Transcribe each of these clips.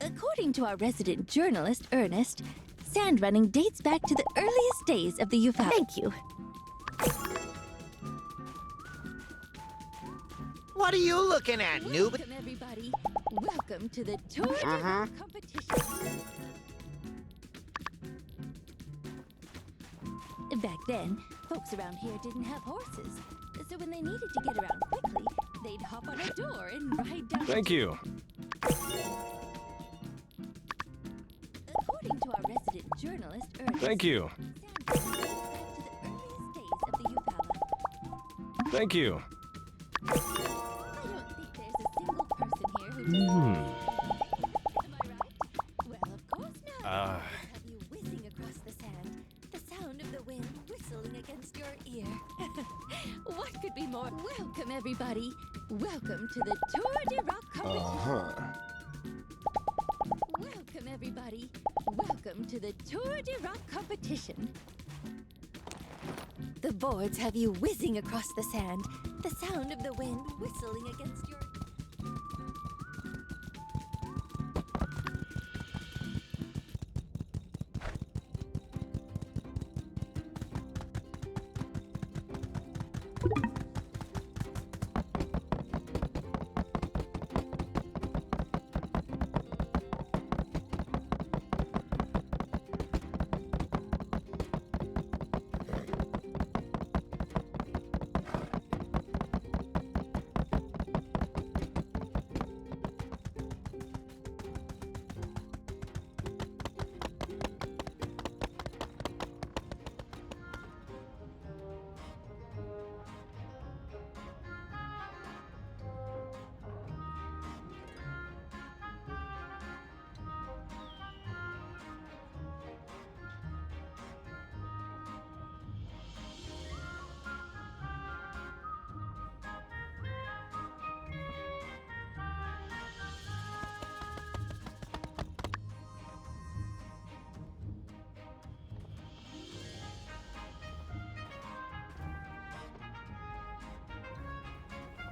According to our resident journalist, Ernest, sand running dates back to the earliest days of the UFO. Thank you. What are you looking at, noob? Welcome, everybody. Welcome to the Tour de competition. Back then, folks around here didn't have horses, So when they needed to get around quickly, they'd hop on a door and ride down. Thank you. According to our resident journalist, Ernest. Thank you. Sandrock Thank you. I don't think there's a single person here who just... Am I right? Well, of course not. Have you whizzing across the sand, the sound of the wind whistling against your ear. What could be more? Welcome, everybody. Welcome to the Tour de Rock competition. Welcome, everybody. Welcome to the Tour de Rock competition. The boards have you whizzing across the sand, the sound of the wind whistling against your...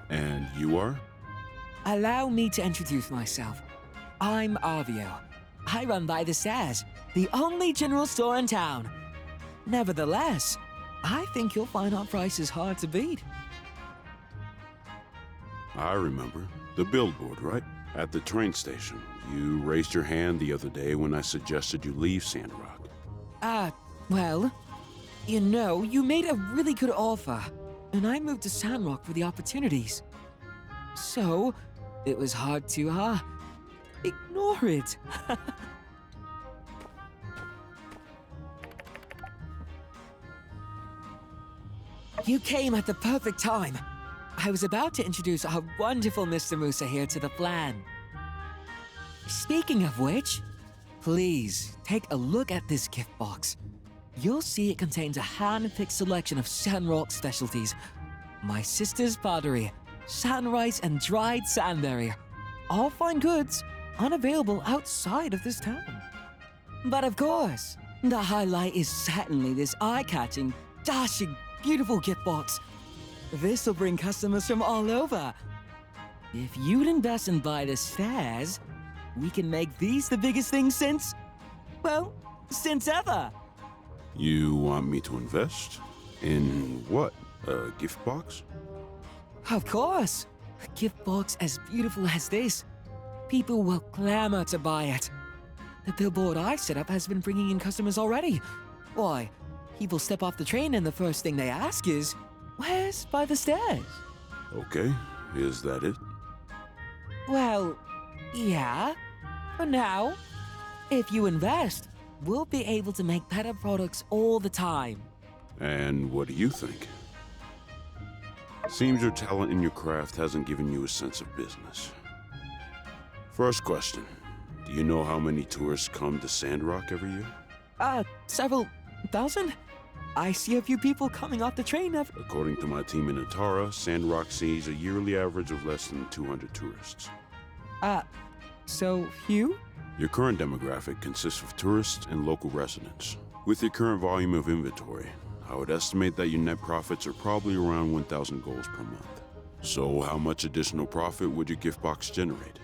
And you are? Allow me to introduce myself. I'm Arvio. I run by the stairs, the only general store in town. Nevertheless, I think you'll find our prices hard to beat. I remember. The billboard, right? At the train station. You raised your hand the other day when I suggested you leave Sandrock. Well, you know, you made a really good offer, and I moved to Sandrock for the opportunities. So, it was hard to, ignore it. You came at the perfect time. I was about to introduce our wonderful Mr. Musa here to the plan. Speaking of which, please take a look at this gift box. You'll see it contains a hand-picked selection of Sandrock specialties. My sister's pottery, sand rice, and dried sandberry. All fine goods, unavailable outside of this town. But of course, the highlight is certainly this eye-catching, dashing, beautiful gift box. This will bring customers from all over. If you'd invest and buy the shares, we can make these the biggest thing since, well, since ever. You want me to invest? In what? A gift box? Of course. A gift box as beautiful as this. People will clamor to buy it. The billboard I set up has been bringing in customers already. Why, people step off the train and the first thing they ask is, where's by the stairs? Okay, is that it? Well, yeah. For now. If you invest, we'll be able to make better products all the time. And what do you think? Seems your talent in your craft hasn't given you a sense of business. First question. Do you know how many tourists come to Sandrock every year? Several thousand? I see a few people coming off the train every... According to my team in Atara, Sandrock sees a yearly average of less than 200 tourists. So few? Your current demographic consists of tourists and local residents. With your current volume of inventory, I would estimate that your net profits are probably around 1,000 goals per month. So how much additional profit would your gift box generate?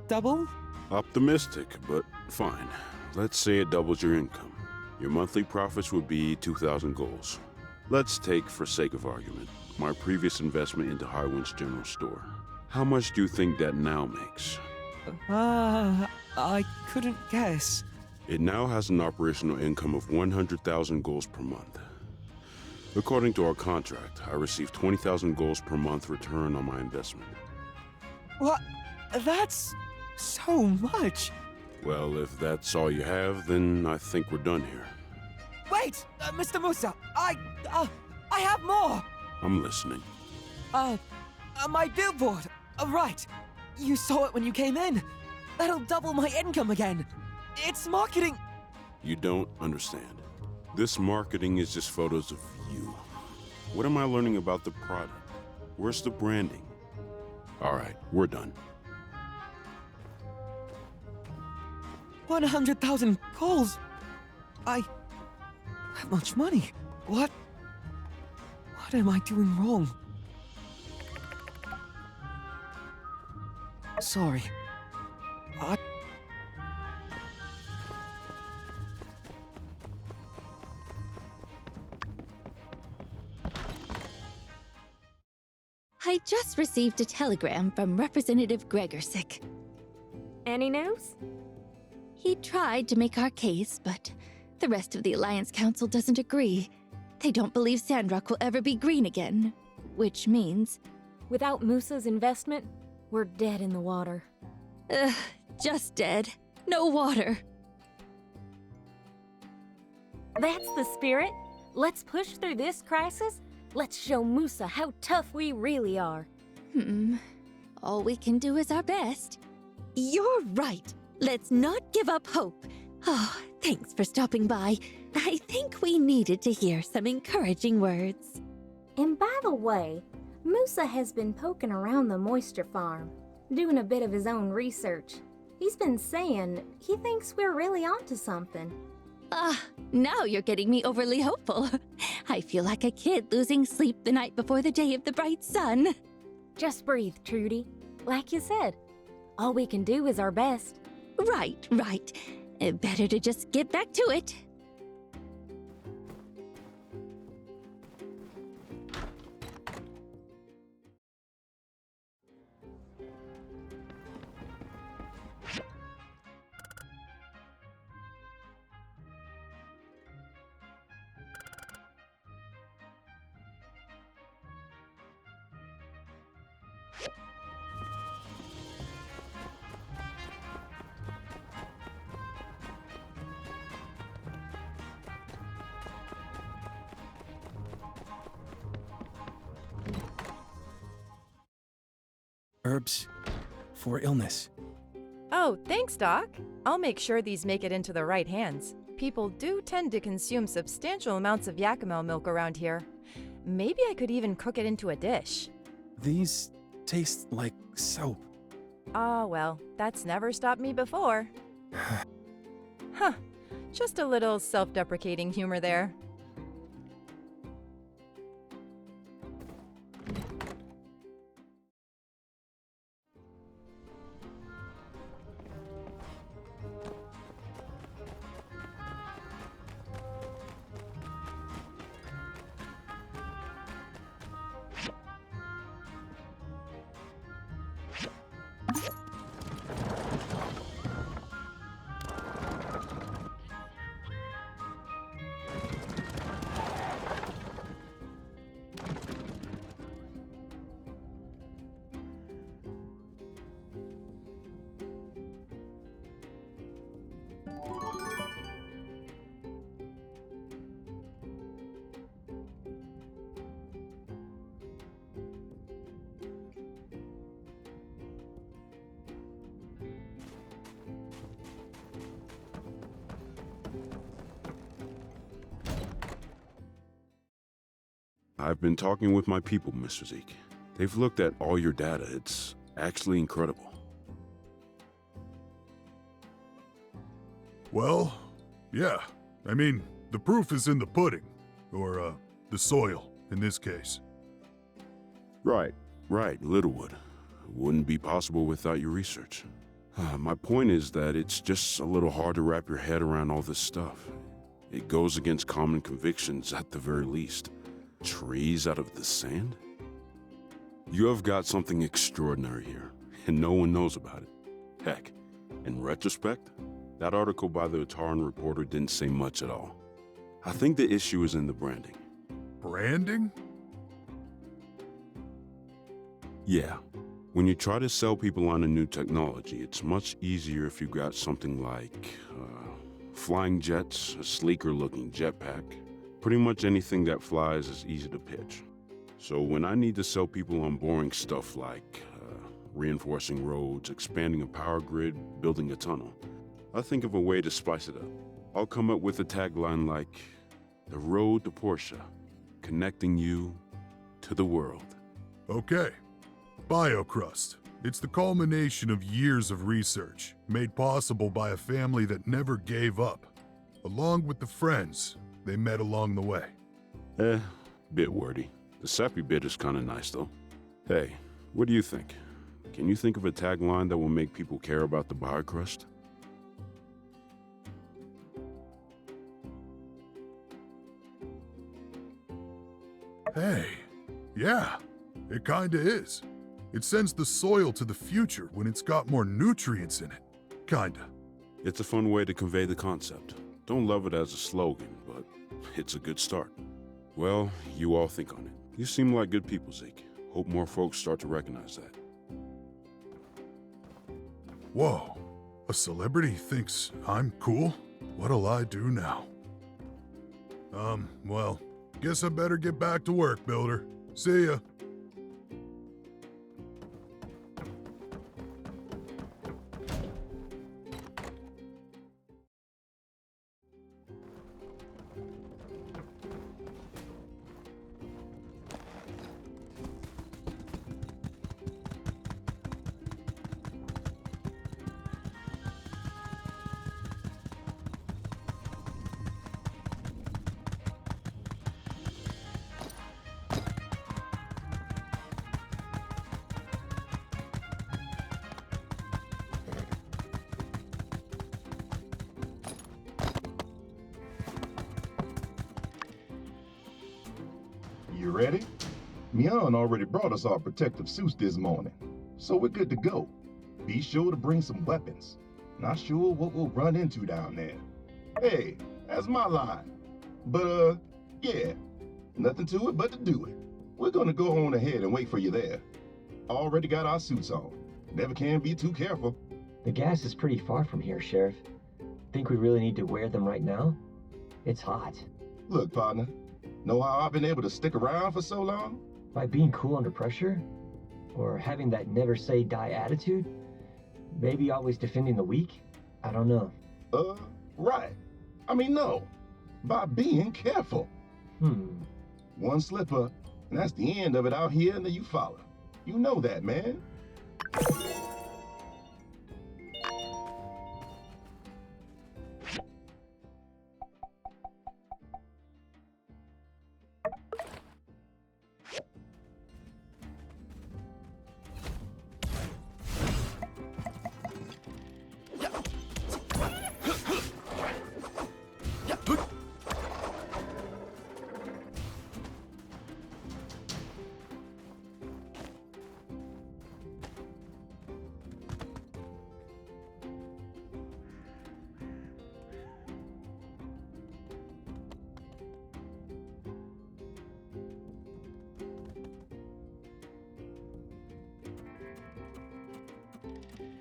Double? Optimistic, but fine. Let's say it doubles your income. Your monthly profits would be 2,000 goals. Let's take, for sake of argument, my previous investment into Highwind's general store. How much do you think that now makes? I couldn't guess. It now has an operational income of 100,000 goals per month. According to our contract, I receive 20,000 goals per month return on my investment. What? That's so much. Well, if that's all you have, then I think we're done here. Wait, Mr. Musa, I have more. I'm listening. My billboard. Right. You saw it when you came in. That'll double my income again. It's marketing. You don't understand. This marketing is just photos of you. What am I learning about the product? Where's the branding? All right, we're done. 100,000 calls. That much money. What am I doing wrong? Sorry. I just received a telegram from Representative Gregorsick. Any news? He tried to make our case, but the rest of the Alliance Council doesn't agree. They don't believe Sandrock will ever be green again, which means... Without Musa's investment, we're dead in the water. Just dead. No water. That's the spirit. Let's push through this crisis. Let's show Musa how tough we really are. All we can do is our best. You're right. Let's not give up hope. Oh, thanks for stopping by. I think we needed to hear some encouraging words. And by the way, Musa has been poking around the moisture farm, doing a bit of his own research. He's been saying he thinks we're really onto something. Now you're getting me overly hopeful. I feel like a kid losing sleep the night before the day of the bright sun. Just breathe, Trudy. Like you said, all we can do is our best. Right. Better to just get back to it. Herbs for illness. Oh, thanks, Doc. I'll make sure these make it into the right hands. People do tend to consume substantial amounts of Yakima milk around here. Maybe I could even cook it into a dish. These taste like soap. Ah, well, that's never stopped me before. Huh. Just a little self-deprecating humor there. I've been talking with my people, Mr. Zeke. They've looked at all your data. It's actually incredible. Well, yeah. I mean, the proof is in the pudding. Or, the soil, in this case. Right, Littlewood. Wouldn't be possible without your research. My point is that it's just a little hard to wrap your head around all this stuff. It goes against common convictions at the very least. Trees out of the sand? You have got something extraordinary here, and no one knows about it. Heck, in retrospect, that article by the Ataran reporter didn't say much at all. I think the issue is in the branding. branding? Yeah. When you try to sell people on a new technology, it's much easier if you got something like flying jets, a sleeker looking jetpack. Pretty much anything that flies is easy to pitch. So when I need to sell people on boring stuff like reinforcing roads, expanding a power grid, building a tunnel, I think of a way to spice it up. I'll come up with a tagline like, "The road to Porsche, connecting you to the world." Okay. BioCrust. It's the culmination of years of research, made possible by a family that never gave up, along with the friends they met along the way. Bit wordy. The sappy bit is kinda nice though. Hey, what do you think? Can you think of a tagline that will make people care about the BioCrust? Hey, yeah, it kinda is. It sends the soil to the future when it's got more nutrients in it. Kinda. It's a fun way to convey the concept. Don't love it as a slogan, but it's a good start. Well, you all think on it. You seem like good people, Zeke. Hope more folks start to recognize that. Whoa, a celebrity thinks I'm cool? What'll I do now? Well, guess I better get back to work, Builder. See ya. You ready? Mian already brought us our protective suits this morning, so we're good to go. Be sure to bring some weapons. Not sure what we'll run into down there. Hey, that's my line. But, yeah, nothing to it but to do it. We're gonna go on ahead and wait for you there. Already got our suits on. Never can be too careful. The gas is pretty far from here, Sheriff. Think we really need to wear them right now? It's hot. Look, partner, know how I've been able to stick around for so long? By being cool under pressure? Or having that never say die attitude? Maybe always defending the weak? I don't know. Right. I mean, no. By being careful. One slip up, and that's the end of it out here in the Eufaula. You know that, man.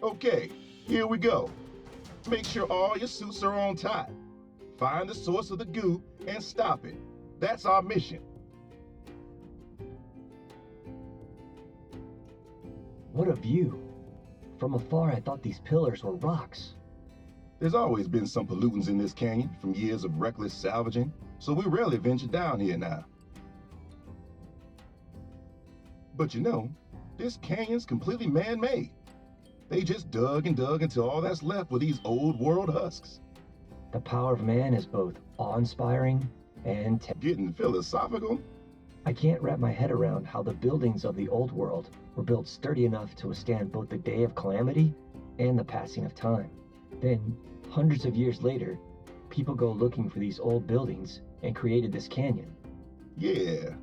Okay, here we go. Make sure all your suits are on tight. Find the source of the goo and stop it. That's our mission. What a view. From afar, I thought these pillars were rocks. There's always been some pollutants in this canyon from years of reckless salvaging, so we rarely venture down here now. But you know, this canyon's completely man-made. They just dug and dug until all that's left were these old world husks. The power of man is both awe-inspiring and Getting philosophical? I can't wrap my head around how the buildings of the old world were built sturdy enough to withstand both the day of calamity and the passing of time. Then, hundreds of years later, people go looking for these old buildings and created this canyon. Yeah.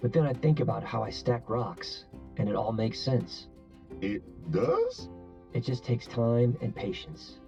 But then I think about how I stack rocks, and it all makes sense. It does? It just takes time and patience.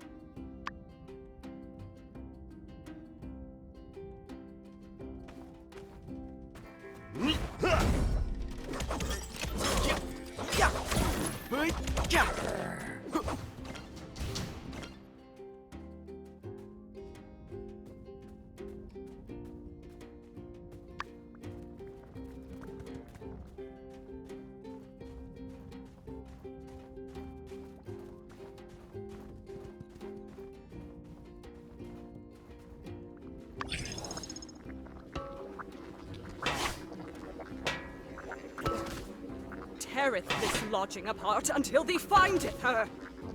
Teareth this lodging apart until thee findeth her.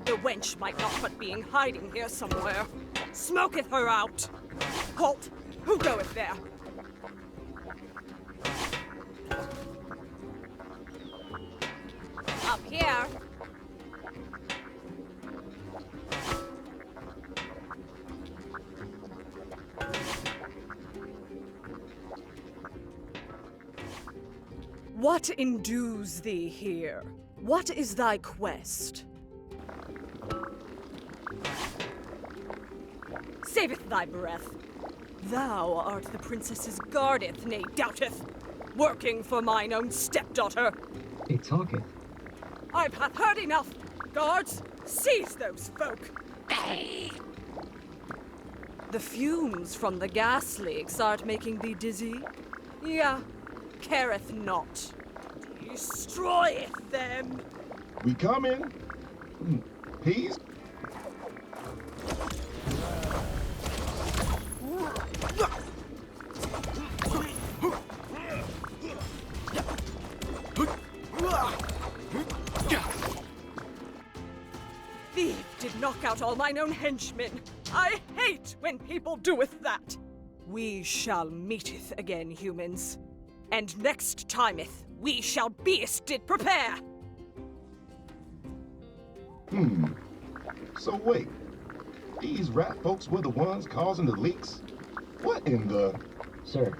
The wench might not but be in hiding here somewhere. Smoketh her out. Halt! Who goeth there? Up here. What endues thee here? What is thy quest? Saveth thy breath. Thou art the princess's guardeth, nay doubteth, working for mine own stepdaughter. It talketh. I've hath heard enough. Guards, seize those folk. The fumes from the gas leaks art making thee dizzy? Yeah, careth not. Destroyeth them. We coming? Peace? Thief did knock out all mine own henchmen. I hate when people doeth that. We shall meeteth again, humans. And next timeth, we shall beest did prepare. So wait, these rat folks were the ones causing the leaks? What in the... Sir,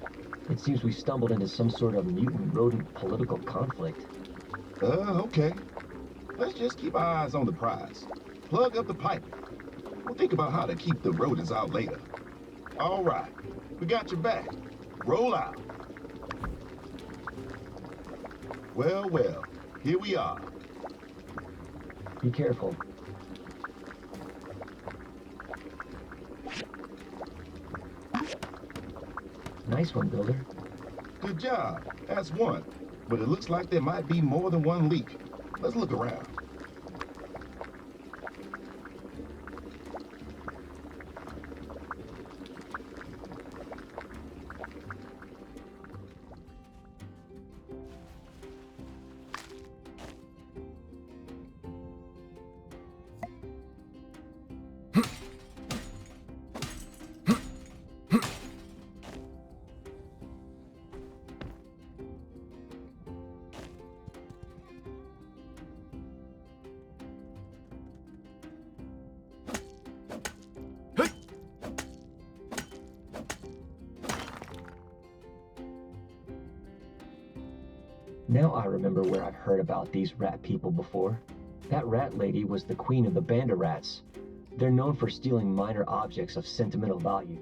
it seems we stumbled into some sort of mutant rodent political conflict. Okay. Let's just keep our eyes on the prize. Plug up the pipe. We'll think about how to keep the rodents out later. All right, we got your back. Roll out. Well, well, here we are. Be careful. Nice one, Builder. Good job. That's one. But it looks like there might be more than one leak. Let's look around. Now I remember where I've heard about these rat people before. That rat lady was the queen of the Banda Rats. They're known for stealing minor objects of sentimental value.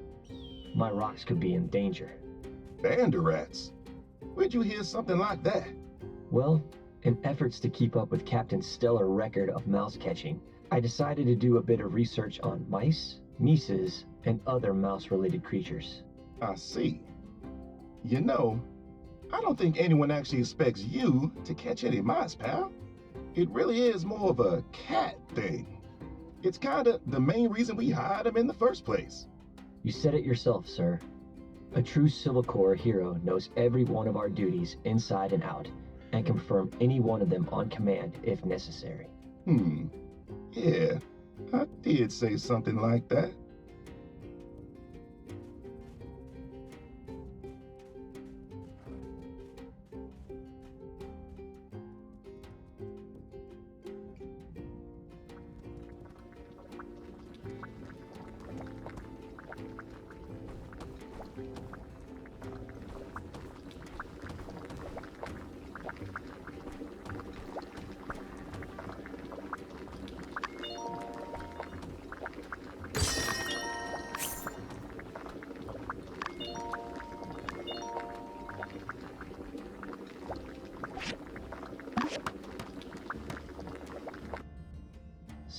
My rocks could be in danger. Banda rats? Where'd you hear something like that? Well, in efforts to keep up with Captain's stellar record of mouse catching, I decided to do a bit of research on mice, mices, and other mouse-related creatures. I see. You know, I don't think anyone actually expects you to catch any mice, pal. It really is more of a cat thing. It's kinda the main reason we hired him in the first place. You said it yourself, sir. A true Civil Corps hero knows every one of our duties inside and out, and can perform any one of them on command if necessary. Yeah, I did say something like that.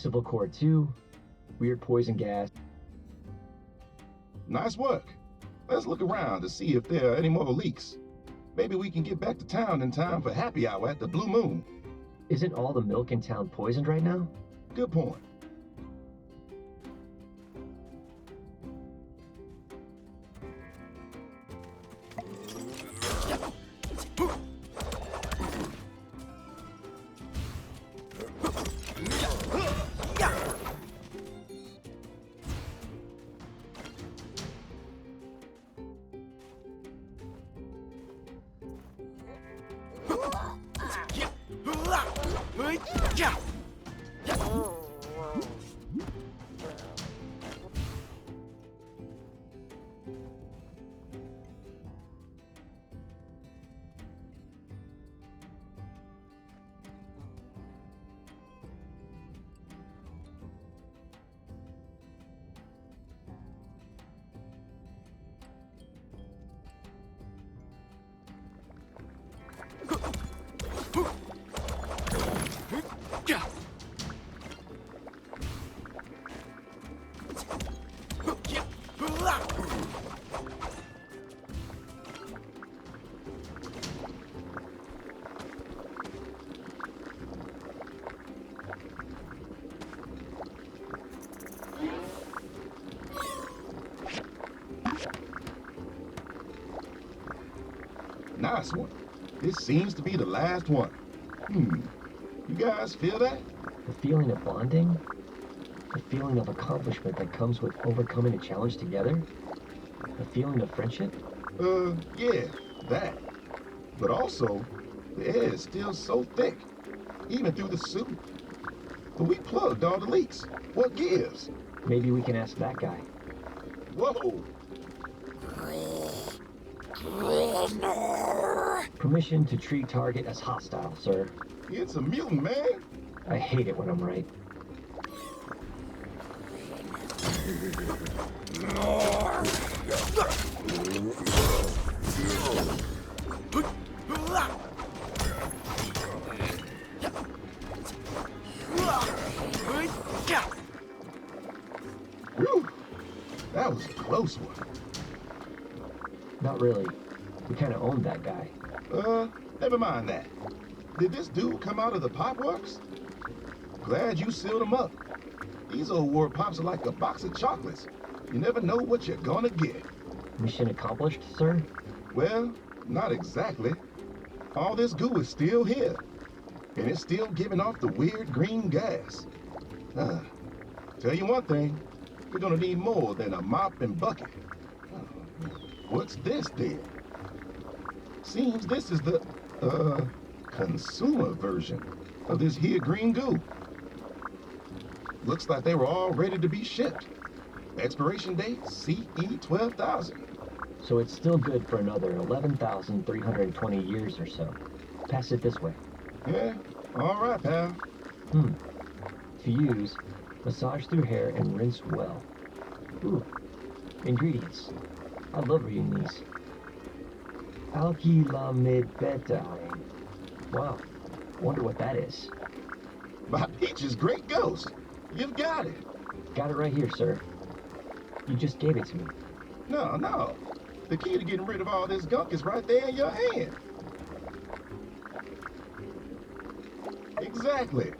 Civil Core 2, weird poison gas. Nice work. Let's look around to see if there are any more leaks. Maybe we can get back to town in time for happy hour at the Blue Moon. Isn't all the milk in town poisoned right now? Good point. Nice one. This seems to be the last one. You guys feel that? The feeling of bonding? The feeling of accomplishment that comes with overcoming a challenge together? The feeling of friendship? Yeah, that. But also, the air is still so thick, even through the suit. But we plugged all the leaks. What gives? Maybe we can ask that guy. Whoa! Permission to treat target as hostile, sir. It's a mutant, man. I hate it when I'm right. Whew. That was a close one. Not really. We kind of owned that guy. Never mind that. Did this dude come out of the pop works? Glad you sealed him up. These old war pops are like a box of chocolates. You never know what you're gonna get. Mission accomplished, sir? Well, not exactly. All this goo is still here. And it's still giving off the weird green gas. Tell you one thing, we're gonna need more than a mop and bucket. What's this then? Seems this is the, consumer version of this here green goo. Looks like they were all ready to be shipped. Expiration date, CE 12,000. So it's still good for another 11,320 years or so. Pass it this way. Yeah, all right, pal. To use, massage through hair and rinse well. Ooh, ingredients. I love reading these. Alkylamidbetaine. Wow, wonder what that is. My peach's great ghost. You've got it. Got it right here, sir. You just gave it to me. No. The key to getting rid of all this gunk is right there in your hand. Exactly.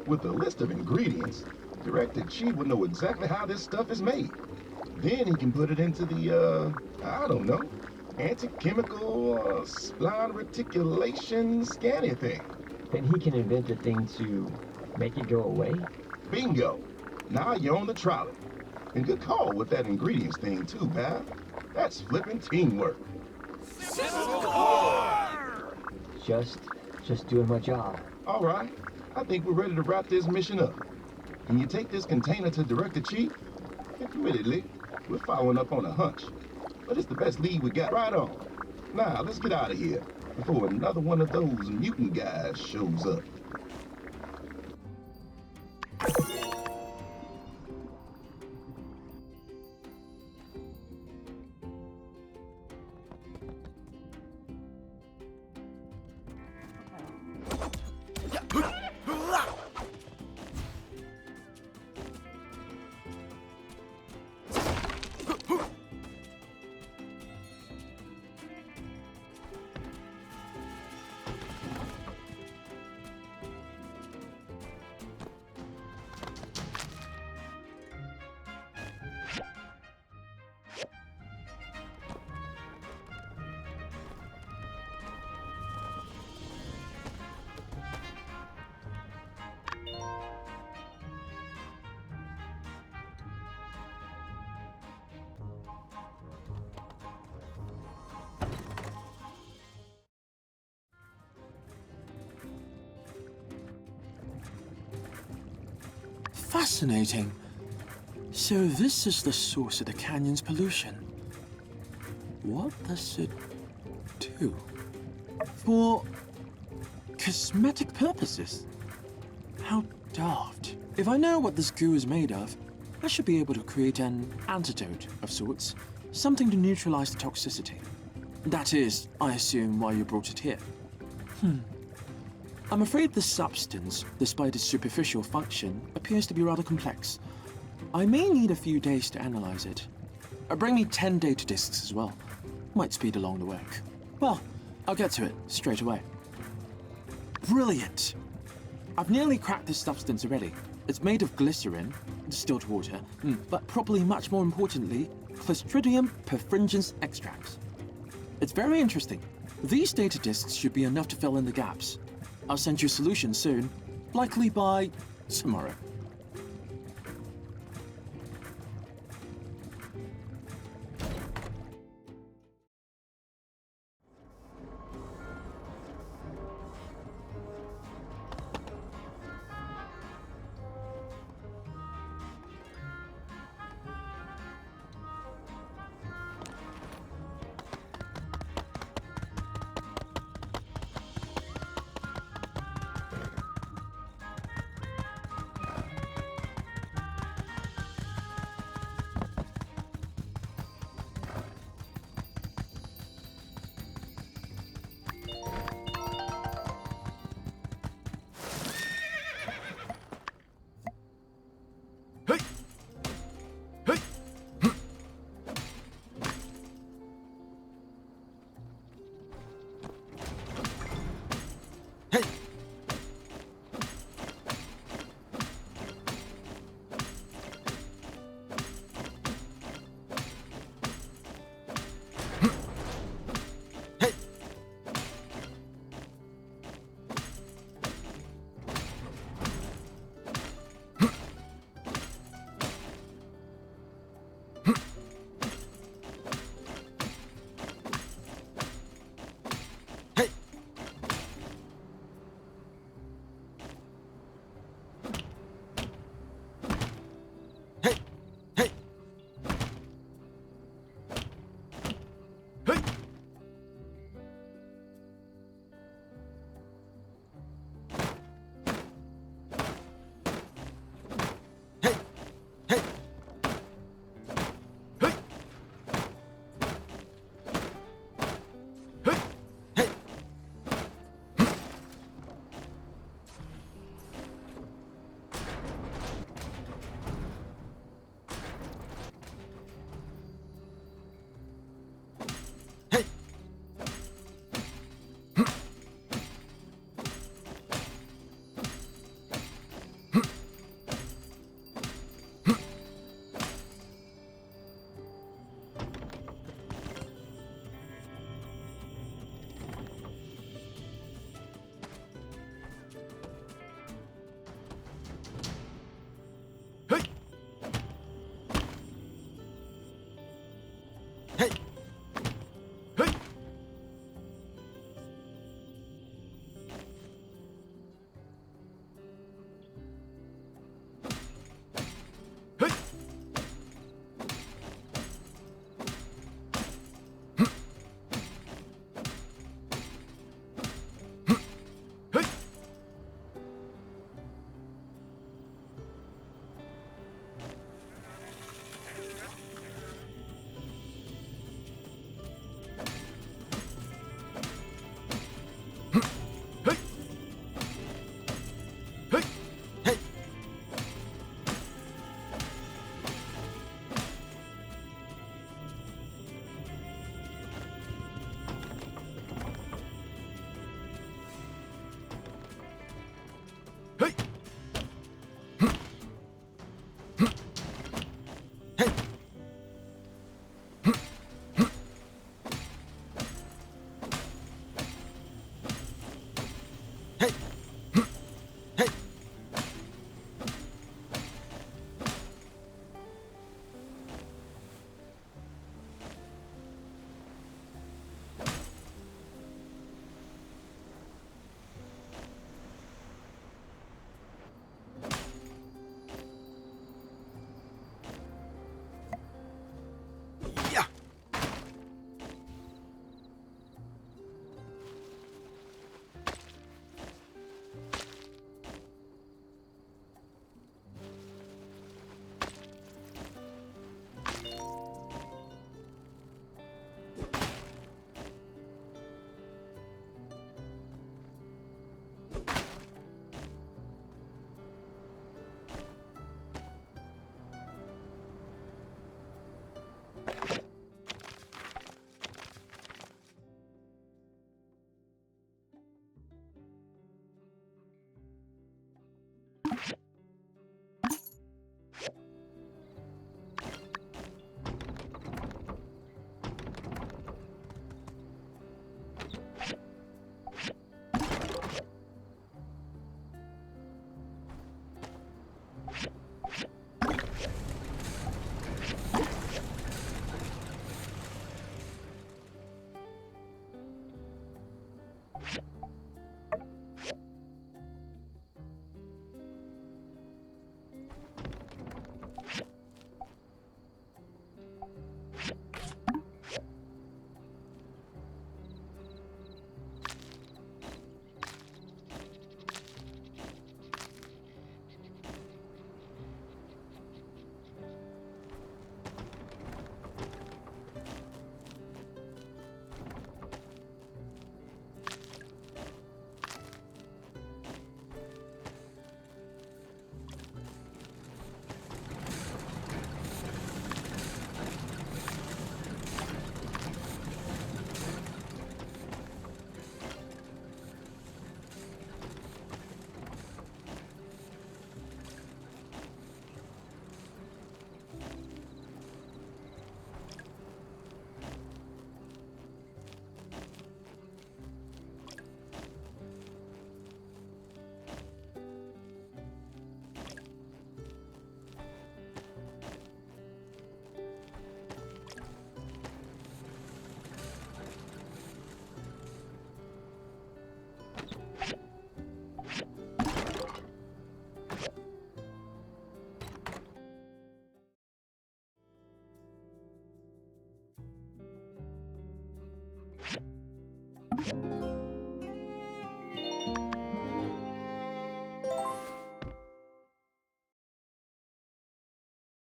With a list of ingredients, Director Chi will know exactly how this stuff is made. Then he can put it into the, I don't know, anti-chemical spline reticulation scanning thing. Then he can invent a thing to make it go away? Bingo. Now you're on the trolley. And good call with that ingredients thing too, pal. That's flipping teamwork. Just doing my job. All right. I think we're ready to wrap this mission up. Can you take this container to Director Chief? Admittedly, we're following up on a hunch, but it's the best lead we got. Right on. Now, let's get out of here before another one of those mutant guys shows up. Fascinating. So this is the source of the canyon's pollution. What does it do? For cosmetic purposes? How daft. If I know what this goo is made of, I should be able to create an antidote of sorts. Something to neutralize the toxicity. That is, I assume, why you brought it here. I'm afraid this substance, despite its superficial function, appears to be rather complex. I may need a few days to analyze it. Bring me 10 data disks as well. Might speed along the work. Well, I'll get to it straight away. Brilliant! I've nearly cracked this substance already. It's made of glycerin, distilled water, but probably much more importantly, Clostridium perfringens extracts. It's very interesting. These data disks should be enough to fill in the gaps. I'll send you a solution soon, likely by tomorrow.